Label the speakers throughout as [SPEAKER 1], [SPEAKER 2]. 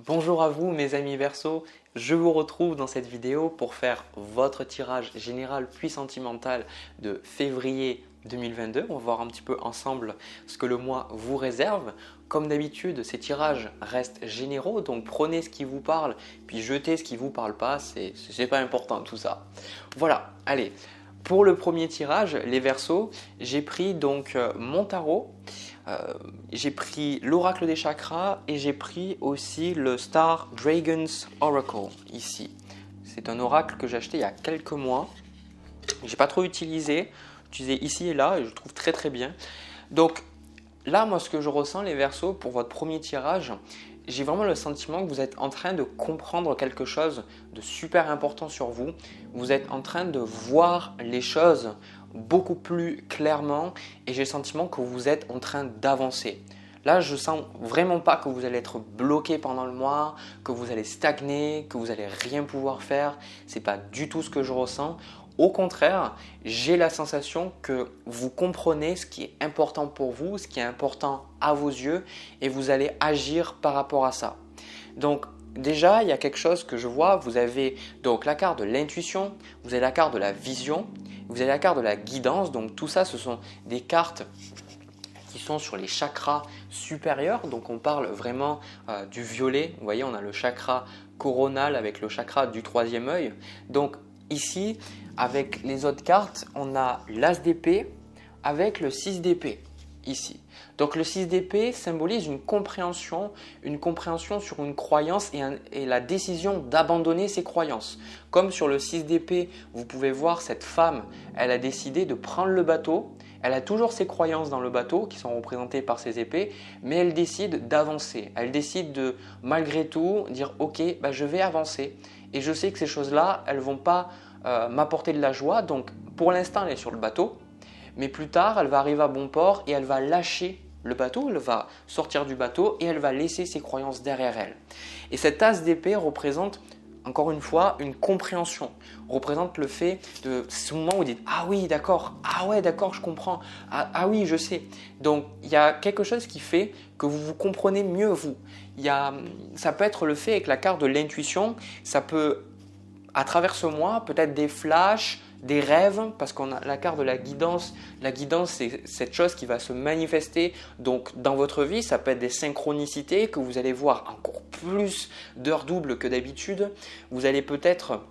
[SPEAKER 1] Bonjour à vous mes amis Verseau, je vous retrouve dans cette vidéo pour faire votre tirage général puis sentimental de février 2022. On va voir un petit peu ensemble ce que le mois vous réserve. Comme d'habitude, ces tirages restent généraux, donc prenez ce qui vous parle puis jetez ce qui ne vous parle pas, c'est pas important tout ça. Voilà, allez, pour le premier tirage, les Verseaux, j'ai pris donc mon tarot. J'ai pris l'oracle des chakras et j'ai pris aussi le Star Dragon's Oracle ici. C'est un oracle que j'ai acheté il y a quelques mois. Je n'ai pas trop utilisé ici et là et je le trouve très très bien. Donc là, moi ce que je ressens les Verseaux pour votre premier tirage, j'ai vraiment le sentiment que vous êtes en train de comprendre quelque chose de super important sur vous. Vous êtes en train de voir les choses beaucoup plus clairement et j'ai le sentiment que vous êtes en train d'avancer. Là, je sens vraiment pas que vous allez être bloqué pendant le mois, que vous allez stagner, que vous allez rien pouvoir faire. C'est pas du tout ce que je ressens. Au contraire, j'ai la sensation que vous comprenez ce qui est important pour vous, ce qui est important à vos yeux et vous allez agir par rapport à ça. Donc déjà, il y a quelque chose que je vois. Vous avez donc la carte de l'intuition, vous avez la carte de la vision, vous avez la carte de la guidance. Donc tout ça, ce sont des cartes qui sont sur les chakras supérieurs. Donc on parle vraiment du violet. Vous voyez, on a le chakra coronal avec le chakra du troisième œil. Donc ici, avec les autres cartes, on a l'as d'épée avec le 6 d'épée ici. Donc le 6 d'épée symbolise une compréhension sur une croyance et la décision d'abandonner ses croyances. Comme sur le 6 d'épée, vous pouvez voir cette femme, elle a décidé de prendre le bateau. Elle a toujours ses croyances dans le bateau qui sont représentées par ses épées, mais elle décide d'avancer. Elle décide de, malgré tout, dire « Ok, je vais avancer et je sais que ces choses-là, elles ne vont pas m'apporter de la joie. Donc pour l'instant, elle est sur le bateau, mais plus tard, elle va arriver à bon port et elle va lâcher le bateau, elle va sortir du bateau et elle va laisser ses croyances derrière elle. Et cette as d'épée représente encore une fois une compréhension, représente le fait de ce moment où vous dites « Ah oui, d'accord, ah ouais, d'accord, je comprends, ah oui, je sais ». Donc il y a quelque chose qui fait que vous vous comprenez mieux vous. Ça peut être le fait avec la carte de l'intuition, ça peut à travers ce mois, peut-être des flashs, des rêves, parce qu'on a la carte de la guidance. La guidance, c'est cette chose qui va se manifester donc dans votre vie. Ça peut être des synchronicités que vous allez voir encore plus d'heures doubles que d'habitude. Vous allez peut-être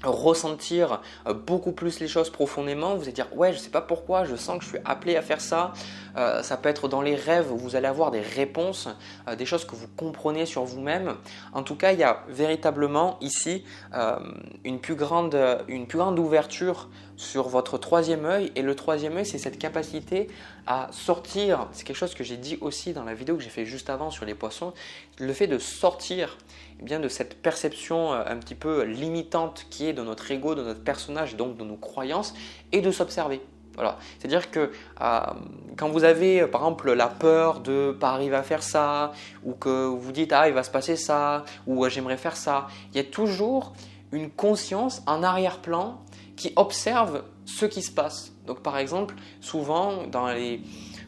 [SPEAKER 1] ressentir beaucoup plus les choses profondément. Vous allez dire ouais, je ne sais pas pourquoi, je sens que je suis appelé à faire ça. Ça peut être dans les rêves où vous allez avoir des réponses, des choses que vous comprenez sur vous-même. En tout cas, il y a véritablement ici une plus grande ouverture sur votre troisième œil. Et le troisième œil, c'est cette capacité à sortir. C'est quelque chose que j'ai dit aussi dans la vidéo que j'ai fait juste avant sur les poissons. Le fait de sortir de cette perception un petit peu limitante qui est de notre ego, de notre personnage et donc de nos croyances et de s'observer. Voilà. C'est-à-dire que quand vous avez par exemple la peur de ne pas arriver à faire ça ou que vous dites « Ah, il va se passer ça » ou « J'aimerais faire ça », il y a toujours une conscience en arrière-plan qui observe ce qui se passe. Donc par exemple, souvent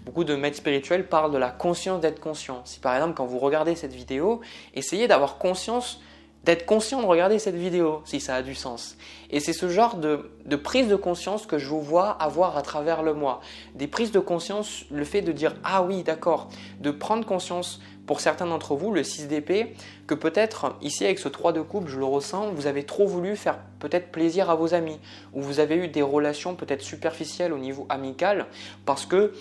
[SPEAKER 1] beaucoup de maîtres spirituels parlent de la conscience d'être conscient. Si par exemple, quand vous regardez cette vidéo, essayez d'avoir conscience, d'être conscient de regarder cette vidéo, si ça a du sens. Et c'est ce genre de prise de conscience que je vous vois avoir à travers le mois. Des prises de conscience, le fait de dire « Ah oui, d'accord », de prendre conscience pour certains d'entre vous, le 6 d'épée, que peut-être ici avec ce 3 de coupe, je le ressens, vous avez trop voulu faire peut-être plaisir à vos amis ou vous avez eu des relations peut-être superficielles au niveau amical parce que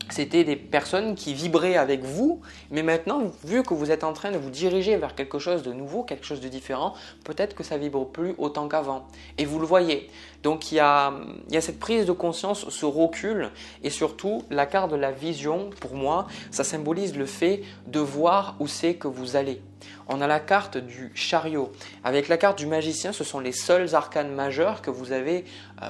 [SPEAKER 1] c'était des personnes qui vibraient avec vous, mais maintenant, vu que vous êtes en train de vous diriger vers quelque chose de nouveau, quelque chose de différent, peut-être que ça ne vibre plus autant qu'avant. Et vous le voyez. Donc, il y a cette prise de conscience, ce recul, et surtout, la carte de la vision, pour moi, ça symbolise le fait de voir où c'est que vous allez. On a la carte du chariot. Avec la carte du magicien, ce sont les seuls arcanes majeurs que vous avez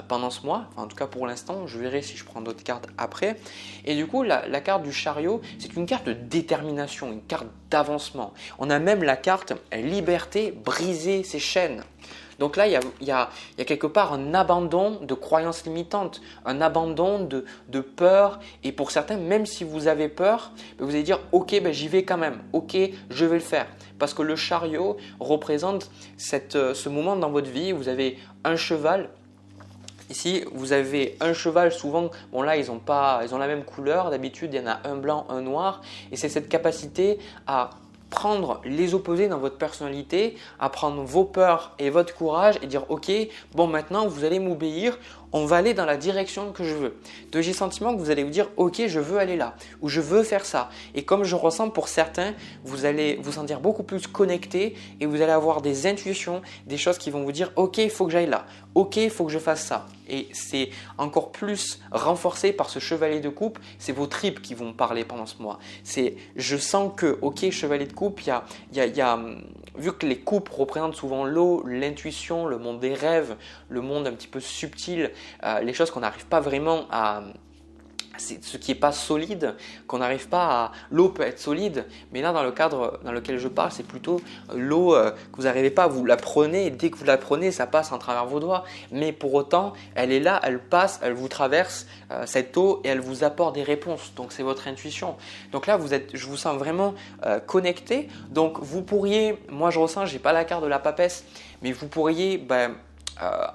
[SPEAKER 1] pendant ce mois. Enfin, en tout cas pour l'instant, je verrai si je prends d'autres cartes après. Et du coup, la carte du chariot, c'est une carte de détermination, une carte d'avancement. On a même la carte liberté, briser ses chaînes. Donc là, il y a quelque part un abandon de croyances limitantes, un abandon de peur. Et pour certains, même si vous avez peur, vous allez dire « Ok, j'y vais quand même. Ok, je vais le faire. » parce que le chariot représente ce moment dans votre vie où vous avez un cheval. Ici, vous avez un cheval, souvent, bon là, ils ont la même couleur. D'habitude, il y en a un blanc, un noir. Et c'est cette capacité à prendre les opposés dans votre personnalité, à prendre vos peurs et votre courage et dire ok, bon maintenant vous allez m'obéir, on va aller dans la direction que je veux. Donc j'ai le sentiment que vous allez vous dire ok, je veux aller là ou je veux faire ça. Et comme je ressens pour certains, vous allez vous sentir beaucoup plus connecté et vous allez avoir des intuitions, des choses qui vont vous dire ok, il faut que j'aille là, ok, il faut que je fasse ça. Et c'est encore plus renforcé par ce chevalier de coupe, c'est vos tripes qui vont parler pendant ce mois. Je sens que ok, chevalier de coupe, vu que les coupes représentent souvent l'eau, l'intuition, le monde des rêves, le monde un petit peu subtil, les choses qu'on n'arrive pas vraiment à… C'est ce qui n'est pas solide, qu'on n'arrive pas à… L'eau peut être solide, mais là dans le cadre dans lequel je parle, c'est plutôt l'eau que vous n'arrivez pas, vous la prenez et dès que vous la prenez, ça passe en travers vos doigts. Mais pour autant, elle est là, elle passe, elle vous traverse cette eau et elle vous apporte des réponses. Donc c'est votre intuition. Donc là, je vous sens vraiment connecté. Donc vous pourriez, moi je ressens, je n'ai pas la carte de la papesse, mais vous pourriez…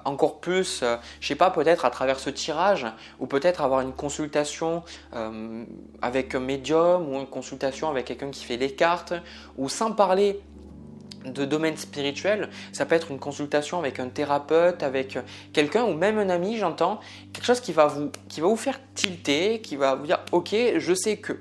[SPEAKER 1] encore plus, je ne sais pas, peut-être à travers ce tirage ou peut-être avoir une consultation avec un médium ou une consultation avec quelqu'un qui fait les cartes ou sans parler de domaine spirituel, ça peut être une consultation avec un thérapeute, avec quelqu'un ou même un ami, j'entends, quelque chose qui va vous faire tilter, qui va vous dire ok, je sais que…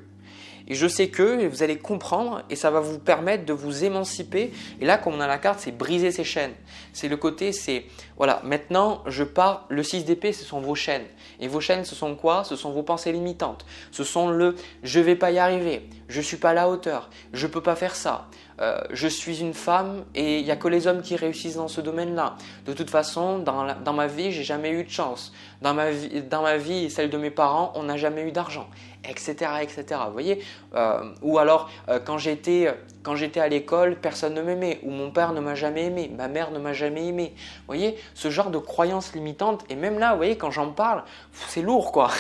[SPEAKER 1] Et je sais que vous allez comprendre et ça va vous permettre de vous émanciper. Et là, comme on a la carte, c'est briser ces chaînes. C'est le côté, c'est voilà, maintenant je pars, le 6 d'épée, ce sont vos chaînes. Et vos chaînes, ce sont quoi? Ce sont vos pensées limitantes. Ce sont le je ne vais pas y arriver, je ne suis pas à la hauteur, je ne peux pas faire ça. Je suis une femme et il n'y a que les hommes qui réussissent dans ce domaine-là. De toute façon, dans ma vie, j'ai jamais eu de chance. Dans ma vie et celle de mes parents, on n'a jamais eu d'argent, etc., etc. Vous voyez ou alors, quand j'étais à l'école, personne ne m'aimait, ou mon père ne m'a jamais aimé, ma mère ne m'a jamais aimé. Vous voyez, ce genre de croyances limitantes, et même là, vous voyez, quand j'en parle, c'est lourd, quoi.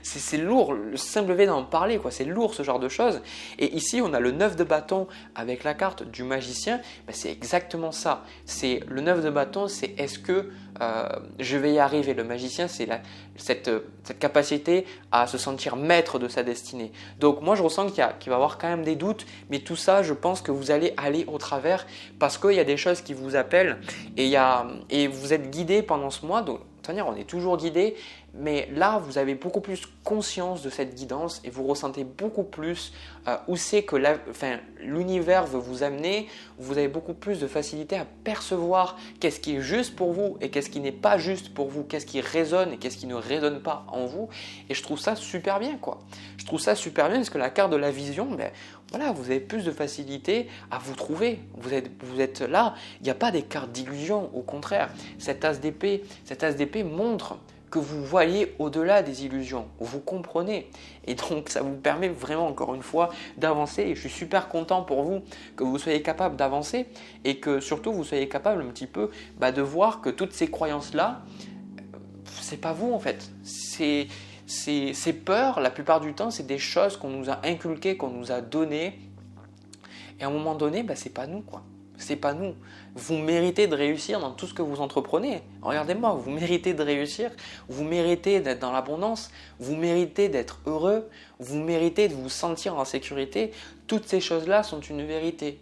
[SPEAKER 1] C'est lourd, le simple fait d'en parler, quoi. C'est lourd, ce genre de choses. Et ici, on a le 9 de bâton avec la carte du magicien. Ben, c'est exactement ça. C'est le 9 de bâton, c'est est-ce que je vais y arriver. Le magicien, c'est cette capacité à se sentir maître de sa destinée. Donc moi, je ressens qu'il va y avoir quand même des doutes, mais tout ça, je pense que vous allez aller au travers parce qu'il y a des choses qui vous appellent et vous êtes guidé pendant ce mois. Donc, c'est-à-dire, on est toujours guidé, mais là, vous avez beaucoup plus conscience de cette guidance et vous ressentez beaucoup plus où c'est que l'univers veut vous amener. Vous avez beaucoup plus de facilité à percevoir qu'est-ce qui est juste pour vous et qu'est-ce qui n'est pas juste pour vous, qu'est-ce qui résonne et qu'est-ce qui ne résonne pas en vous. Et je trouve ça super bien, quoi. Je trouve ça super bien parce que la carte de la vision, voilà, vous avez plus de facilité à vous trouver. Vous êtes là, il n'y a pas des cartes d'illusion, au contraire. Cet as d'épée montre que vous voyez au-delà des illusions, vous comprenez. Et donc, ça vous permet vraiment, encore une fois, d'avancer. Et je suis super content pour vous que vous soyez capable d'avancer et que surtout, vous soyez capable un petit peu de voir que toutes ces croyances-là, c'est pas vous en fait. Ces peurs, la plupart du temps, c'est des choses qu'on nous a inculquées, qu'on nous a données. Et à un moment donné, c'est pas nous, quoi. C'est pas nous. Vous méritez de réussir dans tout ce que vous entreprenez. Regardez-moi, vous méritez de réussir, vous méritez d'être dans l'abondance, vous méritez d'être heureux, vous méritez de vous sentir en sécurité. Toutes ces choses-là sont une vérité.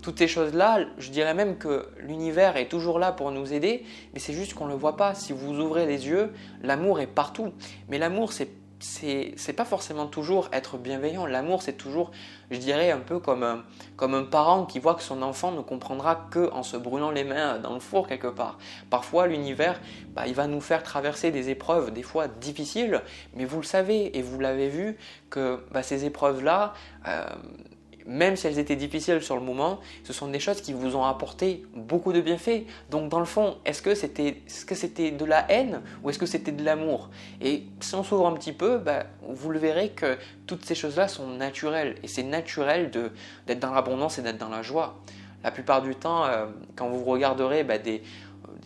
[SPEAKER 1] Toutes ces choses-là, je dirais même que l'univers est toujours là pour nous aider, mais c'est juste qu'on ne le voit pas. Si vous ouvrez les yeux, l'amour est partout. Mais l'amour, c'est pas forcément toujours être bienveillant. L'amour, c'est toujours, je dirais, un peu comme un parent qui voit que son enfant ne comprendra qu'en se brûlant les mains dans le four quelque part. Parfois, l'univers, il va nous faire traverser des épreuves, des fois difficiles, mais vous le savez et vous l'avez vu que ces épreuves-là, même si elles étaient difficiles sur le moment, ce sont des choses qui vous ont apporté beaucoup de bienfaits. Donc dans le fond, est-ce que c'était de la haine ou est-ce que c'était de l'amour? Et si on s'ouvre un petit peu, vous le verrez que toutes ces choses-là sont naturelles. Et c'est naturel d'être dans l'abondance et d'être dans la joie. La plupart du temps, quand vous regarderez des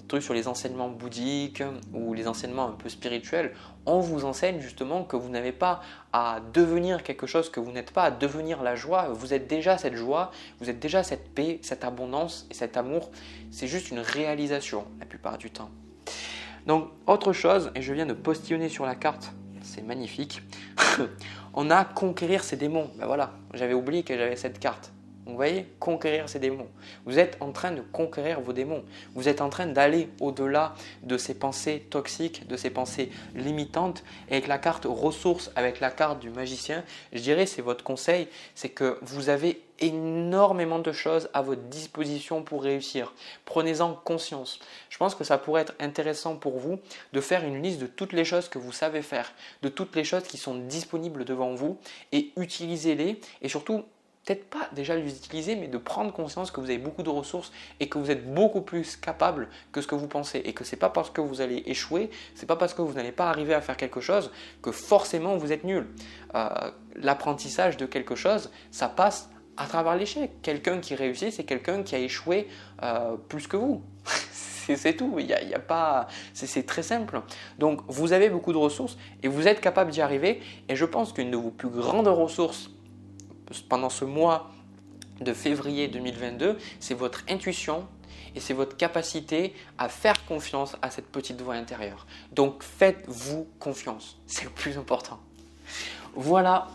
[SPEAKER 1] trucs sur les enseignements bouddhiques ou les enseignements un peu spirituels, on vous enseigne justement que vous n'avez pas à devenir quelque chose que vous n'êtes pas, à devenir la joie. Vous êtes déjà cette joie, vous êtes déjà cette paix, cette abondance et cet amour. C'est juste une réalisation la plupart du temps. Donc autre chose, et je viens de postillonner sur la carte, c'est magnifique, on a conquérir ses démons. Ben voilà, j'avais oublié que j'avais cette carte. Vous voyez, conquérir ses démons. Vous êtes en train de conquérir vos démons. Vous êtes en train d'aller au-delà de ces pensées toxiques, de ces pensées limitantes. Et avec la carte ressources, avec la carte du magicien, je dirais, c'est votre conseil, c'est que vous avez énormément de choses à votre disposition pour réussir. Prenez-en conscience. Je pense que ça pourrait être intéressant pour vous de faire une liste de toutes les choses que vous savez faire, de toutes les choses qui sont disponibles devant vous et utilisez-les et surtout, peut-être pas déjà les utiliser, mais de prendre conscience que vous avez beaucoup de ressources et que vous êtes beaucoup plus capable que ce que vous pensez. Et que ce n'est pas parce que vous allez échouer, ce n'est pas parce que vous n'allez pas arriver à faire quelque chose que forcément vous êtes nul. L'apprentissage de quelque chose, ça passe à travers l'échec. Quelqu'un qui réussit, c'est quelqu'un qui a échoué plus que vous. C'est tout, il y a pas, c'est très simple. Donc vous avez beaucoup de ressources et vous êtes capable d'y arriver. Et je pense qu'une de vos plus grandes ressources pendant ce mois de février 2022, c'est votre intuition et c'est votre capacité à faire confiance à cette petite voix intérieure. Donc faites-vous confiance, c'est le plus important. Voilà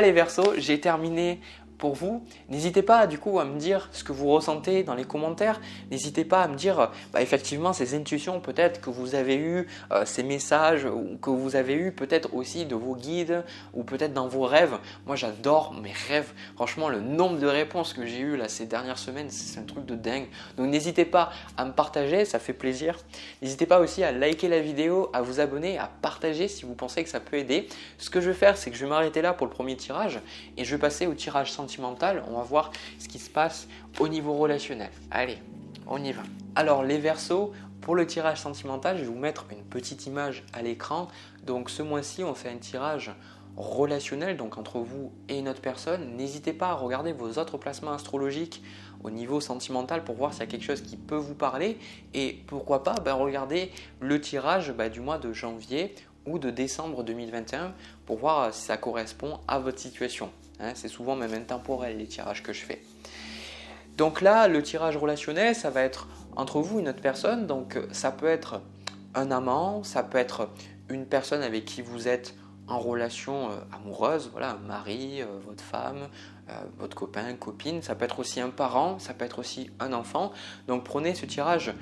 [SPEAKER 1] les Verseaux, j'ai terminé pour vous. N'hésitez pas du coup à me dire ce que vous ressentez dans les commentaires. N'hésitez pas à me dire effectivement ces intuitions peut-être que vous avez eues, ces messages ou que vous avez eu peut-être aussi de vos guides ou peut-être dans vos rêves. Moi j'adore mes rêves. Franchement le nombre de réponses que j'ai eues là ces dernières semaines, c'est un truc de dingue. Donc n'hésitez pas à me partager, ça fait plaisir. N'hésitez pas aussi à liker la vidéo, à vous abonner, à partager si vous pensez que ça peut aider. Ce que je vais faire, c'est que je vais m'arrêter là pour le premier tirage et je vais passer au tirage sentimental. On va voir ce qui se passe au niveau relationnel. Allez, on y va. Alors les Verseaux, pour le tirage sentimental, je vais vous mettre une petite image à l'écran. Donc ce mois-ci, on fait un tirage relationnel, donc entre vous et une autre personne. N'hésitez pas à regarder vos autres placements astrologiques au niveau sentimental pour voir s'il y a quelque chose qui peut vous parler. Et pourquoi pas regarder le tirage du mois de janvier ou de décembre 2021 pour voir si ça correspond à votre situation. C'est souvent même intemporel les tirages que je fais. Donc là, le tirage relationnel, ça va être entre vous et une autre personne. Donc ça peut être un amant, ça peut être une personne avec qui vous êtes en relation amoureuse, voilà, un mari, votre femme, votre copain, copine. Ça peut être aussi un parent, ça peut être aussi un enfant. Donc prenez ce tirage,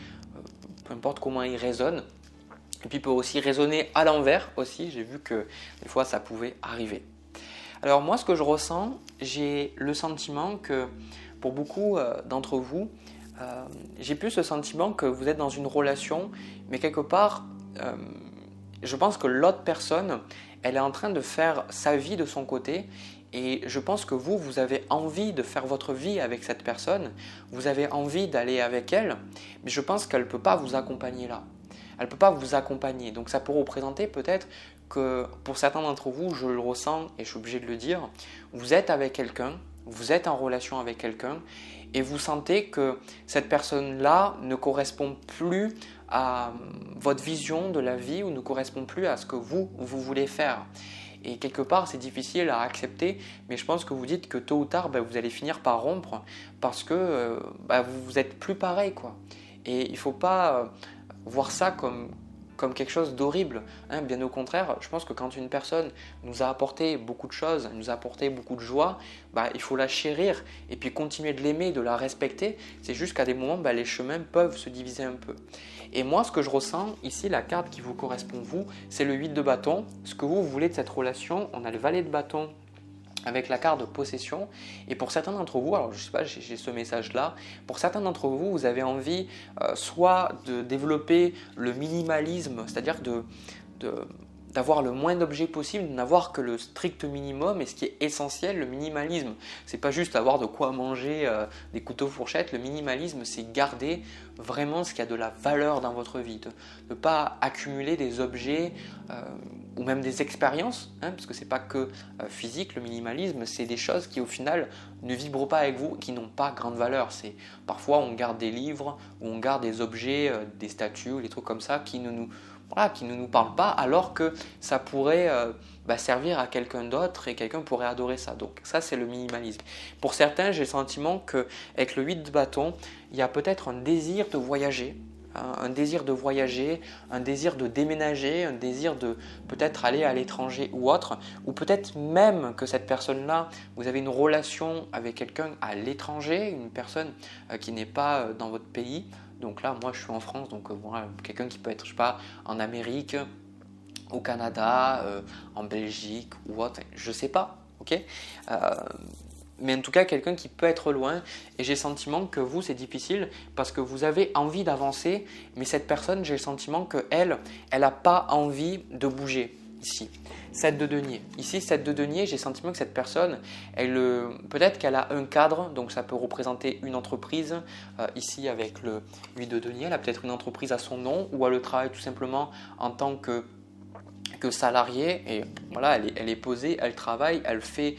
[SPEAKER 1] peu importe comment il résonne. Et puis il peut aussi résonner à l'envers aussi. J'ai vu que des fois ça pouvait arriver. Alors moi, ce que je ressens, j'ai le sentiment que pour beaucoup d'entre vous, j'ai plus ce sentiment que vous êtes dans une relation, mais quelque part, je pense que l'autre personne, elle est en train de faire sa vie de son côté et je pense que vous avez envie de faire votre vie avec cette personne, vous avez envie d'aller avec elle, mais je pense qu'elle ne peut pas vous accompagner là. Elle ne peut pas vous accompagner. Donc ça peut représenter peut-être que pour certains d'entre vous, je le ressens et je suis obligé de le dire, vous êtes avec quelqu'un, vous êtes en relation avec quelqu'un et vous sentez que cette personne-là ne correspond plus à votre vision de la vie ou ne correspond plus à ce que vous voulez faire. Et quelque part, c'est difficile à accepter, mais je pense que vous dites que tôt ou tard, vous allez finir par rompre parce que vous n'êtes plus pareil, quoi. Et il ne faut pas voir ça comme quelque chose d'horrible. Bien au contraire, je pense que quand une personne nous a apporté beaucoup de choses, nous a apporté beaucoup de joie, il faut la chérir et puis continuer de l'aimer, de la respecter. C'est juste qu'à des moments, les chemins peuvent se diviser un peu. Et moi, ce que je ressens ici, la carte qui vous correspond vous, c'est le 8 de bâton. Ce que vous voulez de cette relation, on a le valet de bâton avec la carte de possession. Et pour certains d'entre vous, alors je ne sais pas, j'ai ce message-là, pour certains d'entre vous, vous avez envie soit de développer le minimalisme, c'est-à-dire d'avoir le moins d'objets possible, de n'avoir que le strict minimum et ce qui est essentiel, le minimalisme. C'est pas juste avoir de quoi manger, des couteaux fourchettes. Le minimalisme, c'est garder vraiment ce qui a de la valeur dans votre vie, de ne pas accumuler des objets ou même des expériences, parce que c'est pas que physique. Le minimalisme, c'est des choses qui au final ne vibrent pas avec vous, qui n'ont pas grande valeur. C'est parfois on garde des livres ou on garde des objets, des statues ou des trucs comme ça qui ne nous parlent pas, alors que ça pourrait servir à quelqu'un d'autre et quelqu'un pourrait adorer ça. Donc ça, c'est le minimalisme. Pour certains, j'ai le sentiment qu'avec le 8 de bâton, il y a peut-être un désir de voyager, un désir de déménager, un désir de peut-être aller à l'étranger ou autre, ou peut-être même que cette personne-là, vous avez une relation avec quelqu'un à l'étranger, une personne qui n'est pas dans votre pays. Donc là, moi, je suis en France, donc quelqu'un qui peut être, je sais pas, en Amérique, au Canada, en Belgique ou autre, je sais pas, ok. Mais en tout cas, quelqu'un qui peut être loin. Et j'ai le sentiment que vous, c'est difficile parce que vous avez envie d'avancer, mais cette personne, j'ai le sentiment qu'elle n'a pas envie de bouger ici. 7 de denier. Ici, 7 de denier, j'ai le sentiment que cette personne, peut-être qu'elle a un cadre, donc ça peut représenter une entreprise. Ici, avec le 8 de denier, elle a peut-être une entreprise à son nom ou elle travaille tout simplement en tant que salariée. Et voilà, elle est posée, elle travaille, elle fait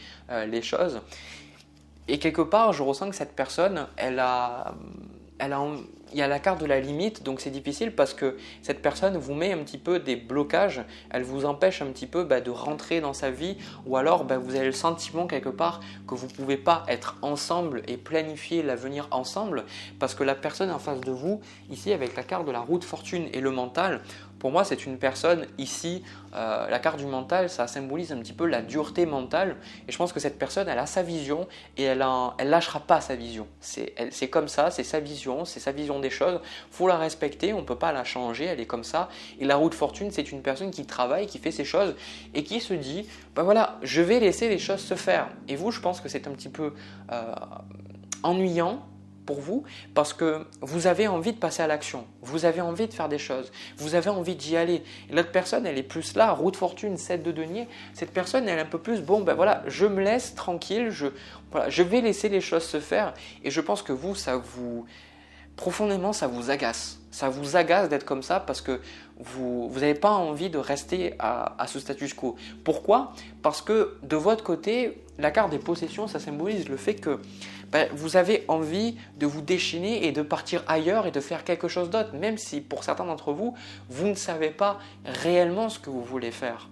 [SPEAKER 1] les choses. Et quelque part, je ressens que cette personne, il y a la carte de la limite, donc c'est difficile parce que cette personne vous met un petit peu des blocages, elle vous empêche un petit peu de rentrer dans sa vie, ou alors vous avez le sentiment quelque part que vous ne pouvez pas être ensemble et planifier l'avenir ensemble parce que la personne en face de vous, ici avec la carte de la roue de fortune et le mental, pour moi, c'est une personne ici, la carte du mental, ça symbolise un petit peu la dureté mentale. Et je pense que cette personne, elle a sa vision et elle lâchera pas sa vision. C'est comme ça, c'est sa vision des choses. Il faut la respecter, on ne peut pas la changer, elle est comme ça. Et la roue de fortune, c'est une personne qui travaille, qui fait ses choses et qui se dit, voilà, je vais laisser les choses se faire. Et vous, je pense que c'est un petit peu ennuyant pour vous parce que vous avez envie de passer à l'action, vous avez envie de faire des choses, vous avez envie d'y aller. Et l'autre personne, elle est plus là, roue de fortune, 7 de denier. Cette personne, elle est un peu plus, voilà, je me laisse tranquille, je vais laisser les choses se faire. Et je pense que vous, profondément, ça vous agace. Ça vous agace d'être comme ça parce que vous n'avez pas envie de rester à ce status quo. Pourquoi ? Parce que de votre côté, la carte des possessions, ça symbolise le fait que vous avez envie de vous déchaîner et de partir ailleurs et de faire quelque chose d'autre, même si pour certains d'entre vous, vous ne savez pas réellement ce que vous voulez faire.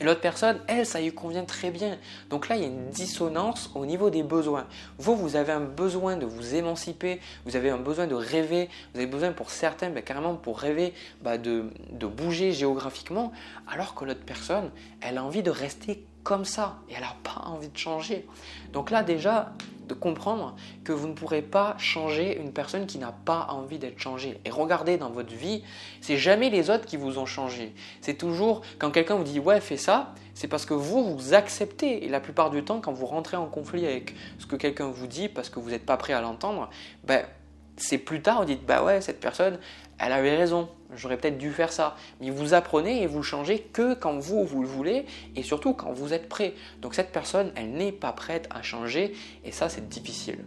[SPEAKER 1] Et l'autre personne, elle, ça lui convient très bien. Donc là, il y a une dissonance au niveau des besoins. Vous avez un besoin de vous émanciper, vous avez un besoin de rêver, vous avez besoin pour certains, carrément pour rêver de bouger géographiquement, alors que l'autre personne, elle a envie de rester comme ça et elle n'a pas envie de changer. Donc là, déjà, de comprendre que vous ne pourrez pas changer une personne qui n'a pas envie d'être changée. Et regardez dans votre vie, c'est jamais les autres qui vous ont changé. C'est toujours quand quelqu'un vous dit « ouais, fais ça », c'est parce que vous acceptez. Et la plupart du temps, quand vous rentrez en conflit avec ce que quelqu'un vous dit parce que vous n'êtes pas prêt à l'entendre, c'est plus tard, vous dites « bah ouais, cette personne, elle avait raison, j'aurais peut-être dû faire ça ». Mais vous apprenez et vous changez que quand vous le voulez et surtout quand vous êtes prêt. Donc cette personne, elle n'est pas prête à changer et ça, c'est difficile.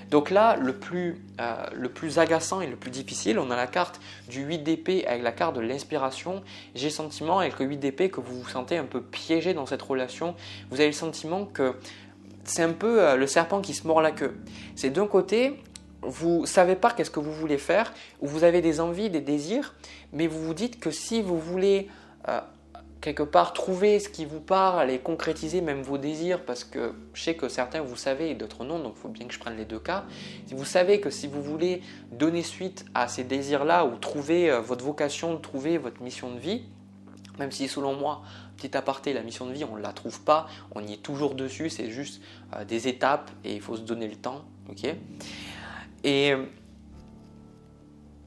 [SPEAKER 1] Donc là, le plus agaçant et le plus difficile, on a la carte du 8 d'épée avec la carte de l'inspiration. J'ai le sentiment avec le 8 d'épée que vous vous sentez un peu piégé dans cette relation. Vous avez le sentiment que c'est un peu le serpent qui se mord la queue. C'est d'un côté, vous ne savez pas qu'est-ce que vous voulez faire, ou vous avez des envies, des désirs, mais vous vous dites que si vous voulez quelque part trouver ce qui vous parle et concrétiser même vos désirs, parce que je sais que certains vous savez et d'autres non, donc il faut bien que je prenne les deux cas. Si vous savez que si vous voulez donner suite à ces désirs-là ou trouver votre vocation, trouver votre mission de vie, même si selon moi, petit aparté, la mission de vie, on ne la trouve pas, on y est toujours dessus, c'est juste des étapes et il faut se donner le temps. Okay. Et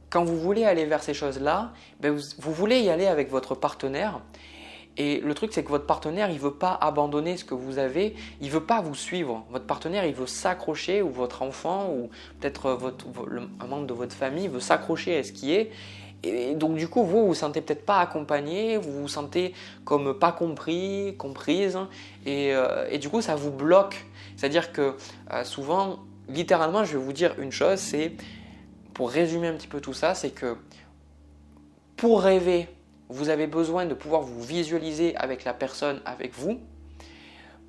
[SPEAKER 1] quand vous voulez aller vers ces choses-là, vous voulez y aller avec votre partenaire. Et le truc, c'est que votre partenaire, il ne veut pas abandonner ce que vous avez, il ne veut pas vous suivre. Votre partenaire, il veut s'accrocher, ou votre enfant, ou peut-être un membre de votre famille veut s'accrocher à ce qui est. Et donc du coup, vous vous sentez peut-être pas accompagné, vous vous sentez comme pas compris, comprise, et du coup ça vous bloque. C'est-à-dire que souvent, littéralement, je vais vous dire une chose, c'est, pour résumer un petit peu tout ça, c'est que pour rêver, vous avez besoin de pouvoir vous visualiser avec la personne avec vous,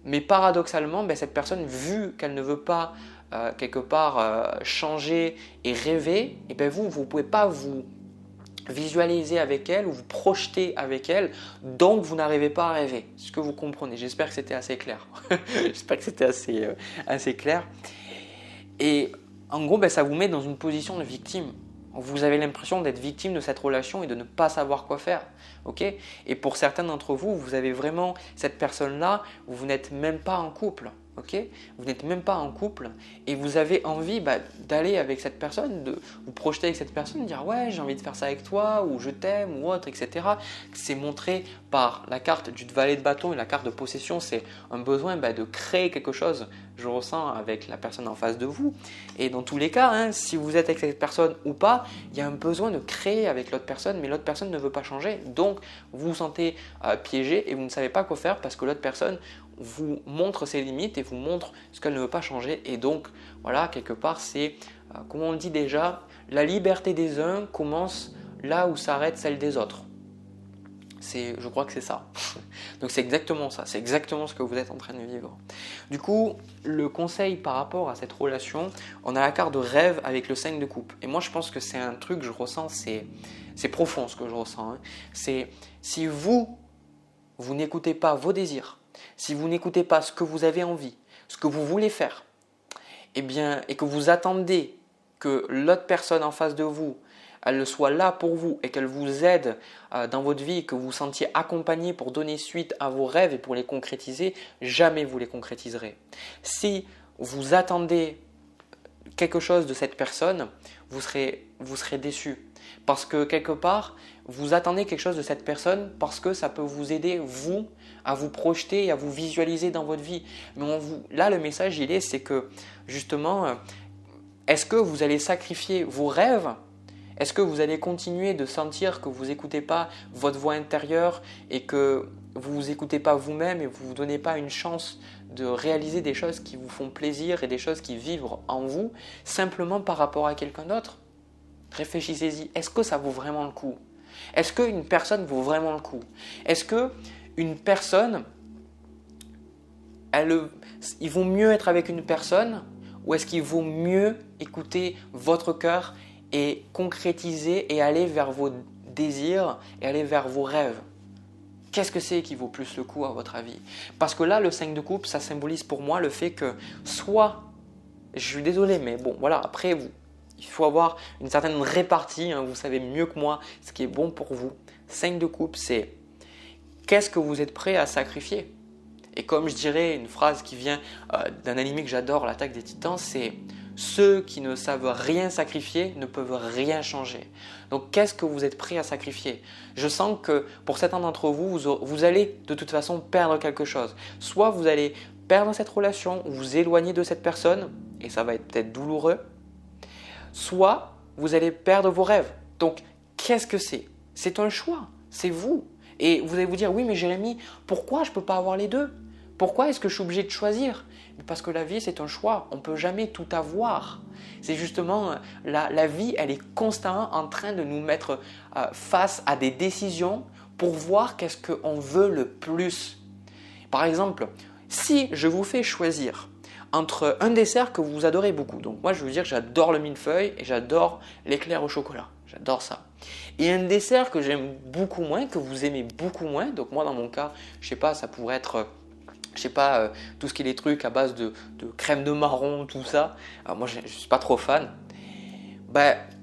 [SPEAKER 1] mais paradoxalement, cette personne, vu qu'elle ne veut pas quelque part changer et rêver, et vous ne pouvez pas vous visualiser avec elle ou vous projeter avec elle, donc vous n'arrivez pas à rêver. Ce que vous comprenez, j'espère que c'était assez clair. J'espère que c'était assez clair. Et en gros, ça vous met dans une position de victime. Vous avez l'impression d'être victime de cette relation et de ne pas savoir quoi faire. Okay, et pour certains d'entre vous, vous avez vraiment cette personne-là, vous n'êtes même pas en couple. Okay, vous n'êtes même pas en couple et vous avez envie d'aller avec cette personne, de vous projeter avec cette personne, de dire ouais, j'ai envie de faire ça avec toi, ou je t'aime, ou autre, etc. C'est montré par la carte du valet de bâton et la carte de possession, c'est un besoin de créer quelque chose, je ressens, avec la personne en face de vous. Et dans tous les cas, si vous êtes avec cette personne ou pas, il y a un besoin de créer avec l'autre personne, mais l'autre personne ne veut pas changer. Donc vous vous sentez piégé et vous ne savez pas quoi faire parce que l'autre personne vous montre ses limites et vous montre ce qu'elle ne veut pas changer. Et donc, voilà, quelque part, c'est, comme on le dit déjà, la liberté des uns commence là où s'arrête celle des autres. Je crois que c'est ça. Donc c'est exactement ça, c'est exactement ce que vous êtes en train de vivre. Du coup, le conseil par rapport à cette relation, on a la carte de rêve avec le 5 de coupe. Et moi, je pense que c'est un truc que je ressens, c'est profond ce que je ressens. C'est si vous n'écoutez pas vos désirs, si vous n'écoutez pas ce que vous avez envie, ce que vous voulez faire, et que vous attendez que l'autre personne en face de vous, elle soit là pour vous et qu'elle vous aide dans votre vie, que vous vous sentiez accompagné pour donner suite à vos rêves et pour les concrétiser, jamais vous les concrétiserez. Si vous attendez quelque chose de cette personne, vous serez déçu. Parce que quelque part, vous attendez quelque chose de cette personne parce que ça peut vous aider, vous, à vous projeter et à vous visualiser dans votre vie. Mais là, le message, c'est que justement, est-ce que vous allez sacrifier vos rêves? Est-ce que vous allez continuer de sentir que vous n'écoutez pas votre voix intérieure et que vous ne vous écoutez pas vous-même et vous ne vous donnez pas une chance de réaliser des choses qui vous font plaisir et des choses qui vibrent en vous simplement par rapport à quelqu'un d'autre? Réfléchissez-y. Est-ce que ça vaut vraiment le coup? Est-ce qu'une personne vaut vraiment le coup? Est-ce qu'une personne, il vaut mieux être avec une personne ou est-ce qu'il vaut mieux écouter votre cœur et concrétiser et aller vers vos désirs et aller vers vos rêves? Qu'est-ce que c'est qui vaut plus le coup à votre avis? Parce que là, le 5 de coupe, ça symbolise pour moi le fait que soit, je suis désolé, mais bon, voilà, après, il faut avoir une certaine répartie, vous savez mieux que moi ce qui est bon pour vous. 5 de coupe, c'est qu'est-ce que vous êtes prêt à sacrifier? Et comme je dirais une phrase qui vient d'un animé que j'adore, l'Attaque des Titans, c'est ceux qui ne savent rien sacrifier ne peuvent rien changer. Donc qu'est-ce que vous êtes prêt à sacrifier? Je sens que pour certains d'entre vous, vous allez de toute façon perdre quelque chose. Soit vous allez perdre cette relation, ou vous éloigner de cette personne, et ça va être peut-être douloureux. Soit vous allez perdre vos rêves. Donc qu'est-ce que c'est? C'est un choix, c'est vous. Et vous allez vous dire, oui mais Jérémy, pourquoi je ne peux pas avoir les deux? Pourquoi est-ce que je suis obligé de choisir? Parce que la vie, c'est un choix. On ne peut jamais tout avoir. C'est justement, la vie, elle est constamment en train de nous mettre face à des décisions pour voir qu'est-ce qu'on veut le plus. Par exemple, si je vous fais choisir entre un dessert que vous adorez beaucoup, donc moi je vais vous dire que j'adore le millefeuille et j'adore l'éclair au chocolat. J'adore ça. Et un dessert que j'aime beaucoup moins, que vous aimez beaucoup moins, donc moi dans mon cas, je sais pas, ça pourrait être... tout ce qui est les trucs à base de crème de marron, tout ça. Alors moi, je ne suis pas trop fan.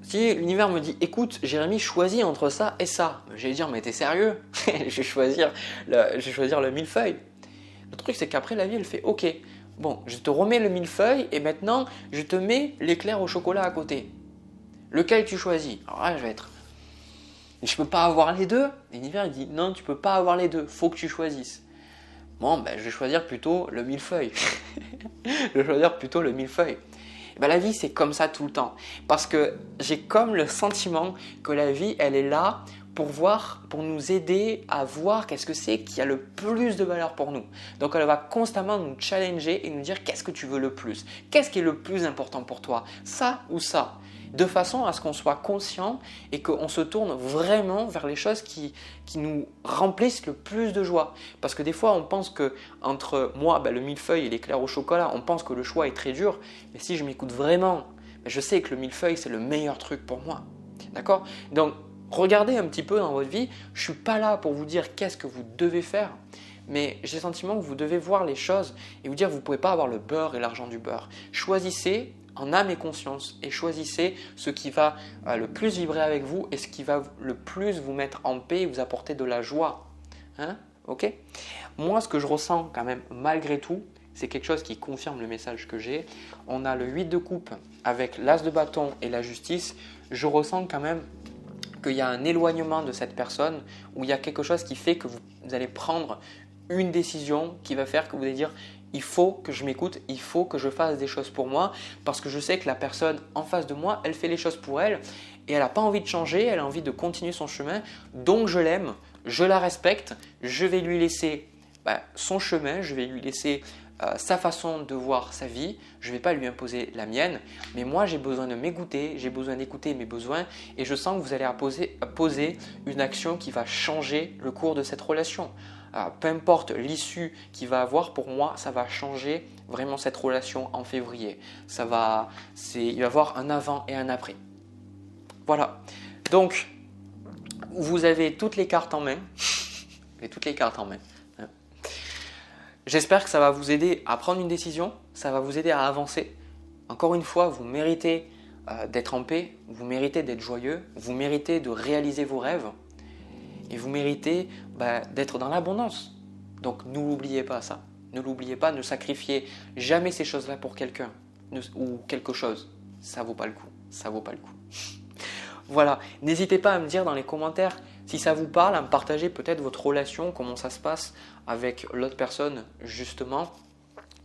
[SPEAKER 1] Si l'univers me dit, écoute, Jérémy, choisis entre ça et ça, je vais dire, mais t'es sérieux? Je vais choisir le millefeuille. Le truc, c'est qu'après, la vie, elle fait, ok, bon, je te remets le millefeuille et maintenant, je te mets l'éclair au chocolat à côté. Lequel tu choisis? Alors là, je vais être... Je ne peux pas avoir les deux. L'univers, il dit, non, tu ne peux pas avoir les deux, faut que tu choisisses. Bon, je vais choisir plutôt le millefeuille. Je vais choisir plutôt le millefeuille. Et ben, la vie, c'est comme ça tout le temps. Parce que j'ai comme le sentiment que la vie, elle est là pour nous aider à voir qu'est-ce que c'est qui a le plus de valeur pour nous. Donc elle va constamment nous challenger et nous dire qu'est-ce que tu veux le plus, qu'est-ce qui est le plus important pour toi, ça ou ça, de façon à ce qu'on soit conscient et qu'on se tourne vraiment vers les choses qui nous remplissent le plus de joie. Parce que des fois on pense que entre moi, le millefeuille et l'éclair au chocolat, on pense que le choix est très dur, mais si je m'écoute vraiment, je sais que le millefeuille c'est le meilleur truc pour moi. D'accord? Donc regardez un petit peu dans votre vie, je ne suis pas là pour vous dire qu'est-ce que vous devez faire, mais j'ai le sentiment que vous devez voir les choses et vous dire que vous ne pouvez pas avoir le beurre et l'argent du beurre. Choisissez en âme et conscience et choisissez ce qui va le plus vibrer avec vous et ce qui va le plus vous mettre en paix et vous apporter de la joie. Hein? Ok? Moi, ce que je ressens quand même malgré tout, c'est quelque chose qui confirme le message que j'ai. On a le 8 de coupe avec l'as de bâton et la justice. Je ressens quand même qu'il y a un éloignement de cette personne, où il y a quelque chose qui fait que vous allez prendre une décision qui va faire que vous allez dire « il faut que je m'écoute, il faut que je fasse des choses pour moi parce que je sais que la personne en face de moi, elle fait les choses pour elle et elle n'a pas envie de changer, elle a envie de continuer son chemin, donc je l'aime, je la respecte, je vais lui laisser son chemin, je vais lui laisser sa façon de voir sa vie, je ne vais pas lui imposer la mienne, mais moi j'ai besoin de m'écouter, j'ai besoin d'écouter mes besoins et je sens que vous allez poser une action qui va changer le cours de cette relation. Peu importe l'issue qu'il va avoir, pour moi ça va changer vraiment cette relation en février. Il va y avoir un avant et un après. Voilà, donc vous avez toutes les cartes en main, J'espère que ça va vous aider à prendre une décision, ça va vous aider à avancer. Encore une fois, vous méritez d'être en paix, vous méritez d'être joyeux, vous méritez de réaliser vos rêves et vous méritez d'être dans l'abondance. Donc n'oubliez pas ça, ne l'oubliez pas, ne sacrifiez jamais ces choses-là pour quelqu'un ou quelque chose. Ça vaut pas le coup, ça vaut pas le coup. Voilà, n'hésitez pas à me dire dans les commentaires si ça vous parle, à me partager peut-être votre relation, comment ça se passe avec l'autre personne justement.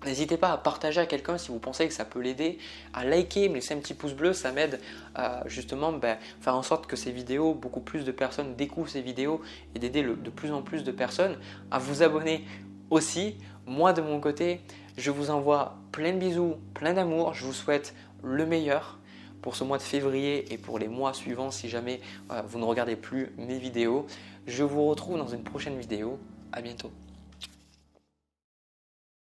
[SPEAKER 1] N'hésitez pas à partager à quelqu'un si vous pensez que ça peut l'aider, à liker, me laisser un petit pouce bleu, ça m'aide justement faire en sorte que ces vidéos, beaucoup plus de personnes découvrent ces vidéos et d'aider de plus en plus de personnes à vous abonner aussi. Moi de mon côté, je vous envoie plein de bisous, plein d'amour, je vous souhaite le meilleur pour ce mois de février et pour les mois suivants si jamais vous ne regardez plus mes vidéos. Je vous retrouve dans une prochaine vidéo. À bientôt.